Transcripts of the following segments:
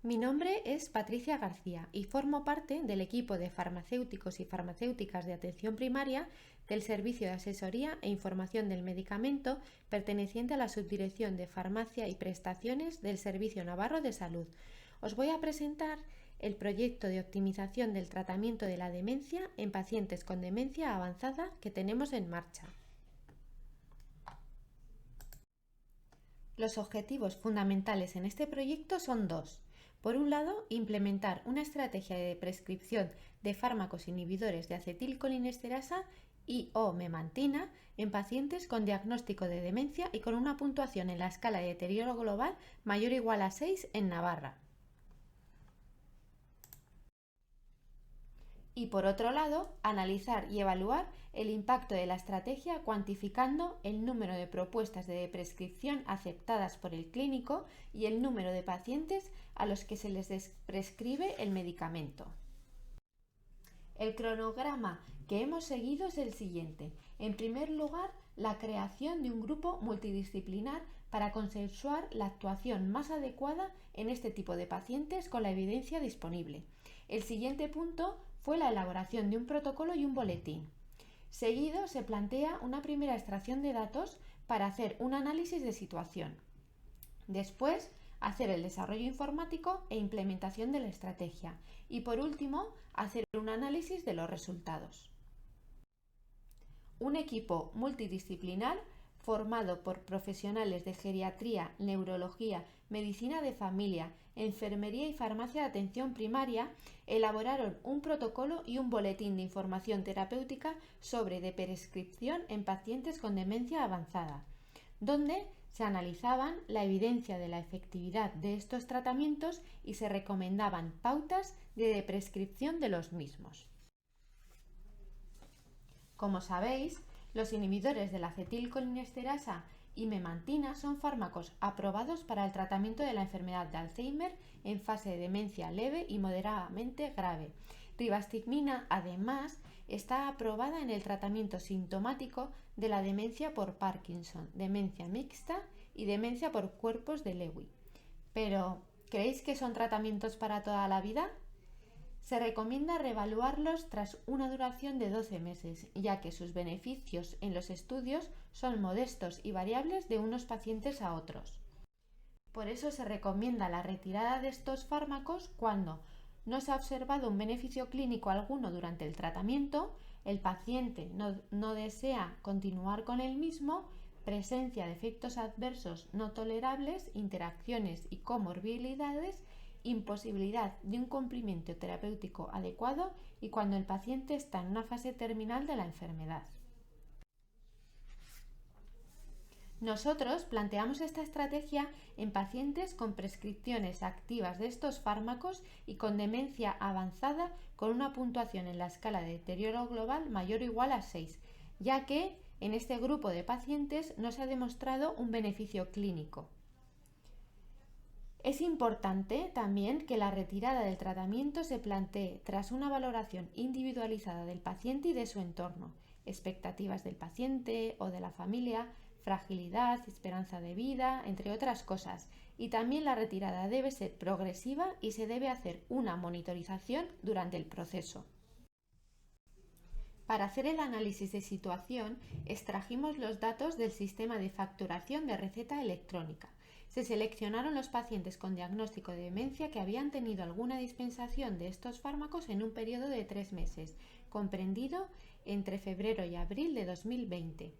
Mi nombre es Patricia García y formo parte del equipo de farmacéuticos y farmacéuticas de atención primaria del Servicio de Asesoría e Información del Medicamento perteneciente a la Subdirección de Farmacia y Prestaciones del Servicio Navarro de Salud. Os voy a presentar el proyecto de optimización del tratamiento de la demencia en pacientes con demencia avanzada que tenemos en marcha. Los objetivos fundamentales en este proyecto son dos. Por un lado, implementar una estrategia de prescripción de fármacos inhibidores de acetilcolinesterasa y o memantina en pacientes con diagnóstico de demencia y con una puntuación en la escala de deterioro global mayor o igual a 6 en Navarra. Y por otro lado, analizar y evaluar el impacto de la estrategia cuantificando el número de propuestas de prescripción aceptadas por el clínico y el número de pacientes a los que se les prescribe el medicamento. El cronograma que hemos seguido es el siguiente. En primer lugar, la creación de un grupo multidisciplinar para consensuar la actuación más adecuada en este tipo de pacientes con la evidencia disponible. El siguiente punto fue la elaboración de un protocolo y un boletín. Seguido se plantea una primera extracción de datos para hacer un análisis de situación. Después, hacer el desarrollo informático e implementación de la estrategia. Y por último, hacer un análisis de los resultados. Un equipo multidisciplinar formado por profesionales de geriatría, neurología, medicina de familia, enfermería y farmacia de atención primaria, elaboraron un protocolo y un boletín de información terapéutica sobre de prescripción en pacientes con demencia avanzada, donde se analizaban la evidencia de la efectividad de estos tratamientos y se recomendaban pautas de prescripción de los mismos. Como sabéis, los inhibidores de la acetilcolinesterasa y memantina son fármacos aprobados para el tratamiento de la enfermedad de Alzheimer en fase de demencia leve y moderadamente grave. Rivastigmina, además, está aprobada en el tratamiento sintomático de la demencia por Parkinson, demencia mixta y demencia por cuerpos de Lewy. Pero, ¿creéis que son tratamientos para toda la vida? Se recomienda reevaluarlos tras una duración de 12 meses, ya que sus beneficios en los estudios son modestos y variables de unos pacientes a otros. Por eso se recomienda la retirada de estos fármacos cuando no se ha observado un beneficio clínico alguno durante el tratamiento, el paciente no desea continuar con el mismo, presencia de efectos adversos no tolerables, interacciones y comorbilidades, imposibilidad de un cumplimiento terapéutico adecuado y cuando el paciente está en una fase terminal de la enfermedad. Nosotros planteamos esta estrategia en pacientes con prescripciones activas de estos fármacos y con demencia avanzada con una puntuación en la escala de deterioro global mayor o igual a 6, ya que en este grupo de pacientes no se ha demostrado un beneficio clínico. Es importante también que la retirada del tratamiento se plantee tras una valoración individualizada del paciente y de su entorno, expectativas del paciente o de la familia, fragilidad, esperanza de vida, entre otras cosas. Y también la retirada debe ser progresiva y se debe hacer una monitorización durante el proceso. Para hacer el análisis de situación, extrajimos los datos del sistema de facturación de receta electrónica. Se seleccionaron los pacientes con diagnóstico de demencia que habían tenido alguna dispensación de estos fármacos en un periodo de 3 meses, comprendido entre febrero y abril de 2020.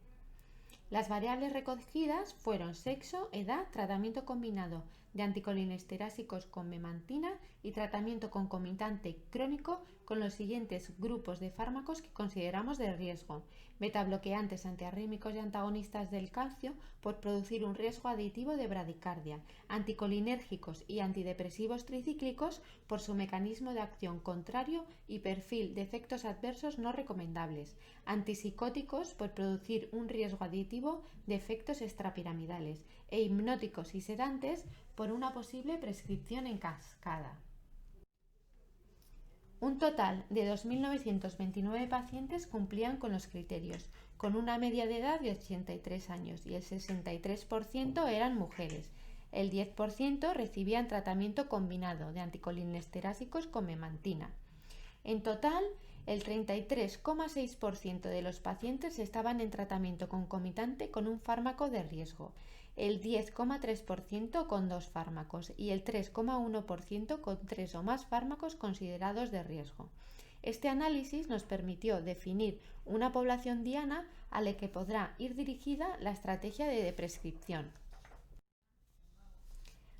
Las variables recogidas fueron sexo, edad, tratamiento combinado de anticolinesterásicos con memantina y tratamiento concomitante crónico con los siguientes grupos de fármacos que consideramos de riesgo: betabloqueantes, antiarrítmicos y antagonistas del calcio por producir un riesgo aditivo de bradicardia, anticolinérgicos y antidepresivos tricíclicos por su mecanismo de acción contrario y perfil de efectos adversos no recomendables, antipsicóticos por producir un riesgo aditivo de efectos extrapiramidales e hipnóticos y sedantes por una posible prescripción en cascada. Un total de 2.929 pacientes cumplían con los criterios, con una media de edad de 83 años y el 63% eran mujeres. El 10% recibían tratamiento combinado de anticolinesterásicos con memantina. En total, el 33,6% de los pacientes estaban en tratamiento concomitante con un fármaco de riesgo, el 10,3% con 2 fármacos y el 3,1% con 3 o más fármacos considerados de riesgo. Este análisis nos permitió definir una población diana a la que podrá ir dirigida la estrategia de prescripción.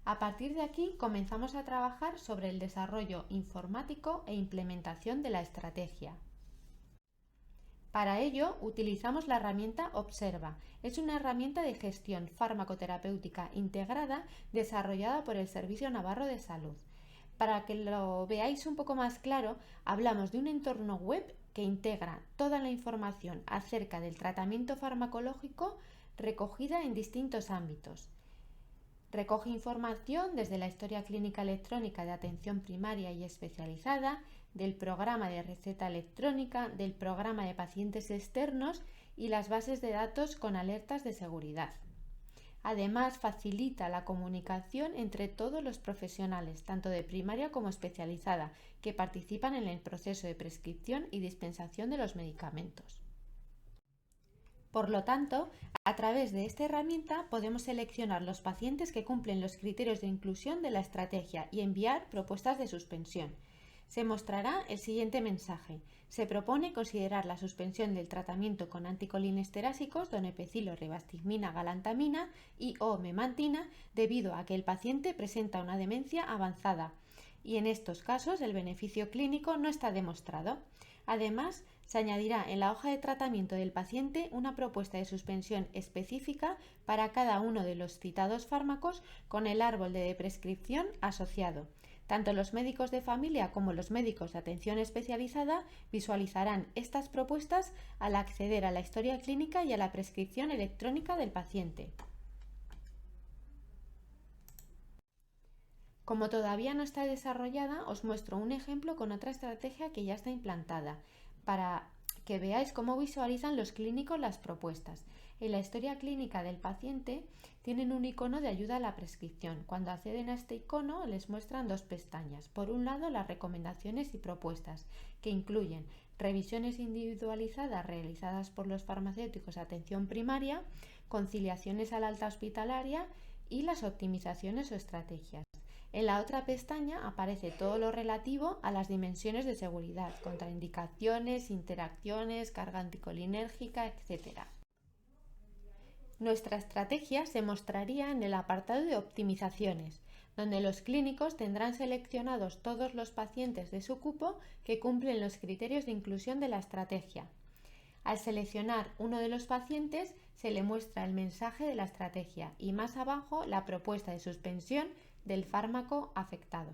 A partir de aquí comenzamos a trabajar sobre el desarrollo informático e implementación de la estrategia. Para ello utilizamos la herramienta Observa. Es una herramienta de gestión farmacoterapéutica integrada desarrollada por el Servicio Navarro de Salud. Para que lo veáis un poco más claro, hablamos de un entorno web que integra toda la información acerca del tratamiento farmacológico recogida en distintos ámbitos. Recoge información desde la historia clínica electrónica de atención primaria y especializada, del programa de receta electrónica, del programa de pacientes externos y las bases de datos con alertas de seguridad. Además, facilita la comunicación entre todos los profesionales, tanto de primaria como especializada, que participan en el proceso de prescripción y dispensación de los medicamentos. Por lo tanto, a través de esta herramienta podemos seleccionar los pacientes que cumplen los criterios de inclusión de la estrategia y enviar propuestas de suspensión. Se mostrará el siguiente mensaje. Se propone considerar la suspensión del tratamiento con anticolinesterásicos, donepezilo, ribastigmina, galantamina y o memantina debido a que el paciente presenta una demencia avanzada y en estos casos el beneficio clínico no está demostrado. Además, se añadirá en la hoja de tratamiento del paciente una propuesta de suspensión específica para cada uno de los citados fármacos con el árbol de prescripción asociado. Tanto los médicos de familia como los médicos de atención especializada visualizarán estas propuestas al acceder a la historia clínica y a la prescripción electrónica del paciente. Como todavía no está desarrollada, os muestro un ejemplo con otra estrategia que ya está implantada, para que veáis cómo visualizan los clínicos las propuestas. En la historia clínica del paciente tienen un icono de ayuda a la prescripción. Cuando acceden a este icono les muestran dos pestañas. Por un lado, las recomendaciones y propuestas, que incluyen revisiones individualizadas realizadas por los farmacéuticos de atención primaria, conciliaciones al alta hospitalaria y las optimizaciones o estrategias. En la otra pestaña aparece todo lo relativo a las dimensiones de seguridad, contraindicaciones, interacciones, carga anticolinérgica, etc. Nuestra estrategia se mostraría en el apartado de optimizaciones, donde los clínicos tendrán seleccionados todos los pacientes de su cupo que cumplen los criterios de inclusión de la estrategia. Al seleccionar uno de los pacientes se le muestra el mensaje de la estrategia y más abajo la propuesta de suspensión del fármaco afectado.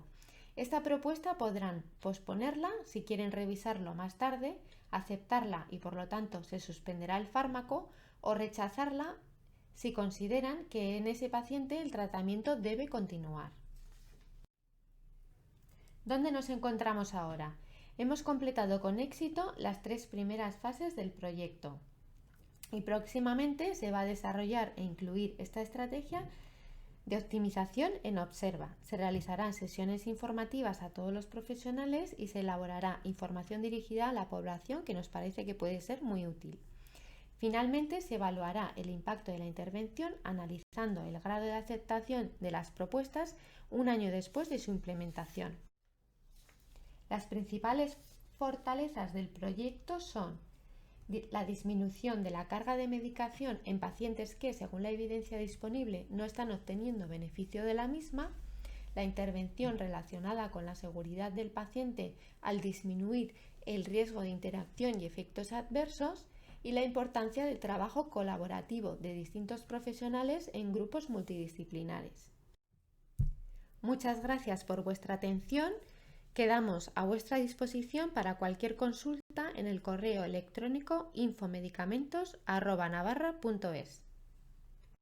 Esta propuesta podrán posponerla si quieren revisarlo más tarde, aceptarla y por lo tanto se suspenderá el fármaco o rechazarla si consideran que en ese paciente el tratamiento debe continuar. ¿Dónde nos encontramos ahora? Hemos completado con éxito las 3 primeras fases del proyecto y próximamente se va a desarrollar e incluir esta estrategia de optimización en Observa. Se realizarán sesiones informativas a todos los profesionales y se elaborará información dirigida a la población que nos parece que puede ser muy útil. Finalmente, se evaluará el impacto de la intervención analizando el grado de aceptación de las propuestas un año después de su implementación. Las principales fortalezas del proyecto son la disminución de la carga de medicación en pacientes que, según la evidencia disponible, no están obteniendo beneficio de la misma, la intervención relacionada con la seguridad del paciente al disminuir el riesgo de interacción y efectos adversos, y la importancia del trabajo colaborativo de distintos profesionales en grupos multidisciplinares. Muchas gracias por vuestra atención. Quedamos a vuestra disposición para cualquier consulta en el correo electrónico infomedicamentos@navarra.es.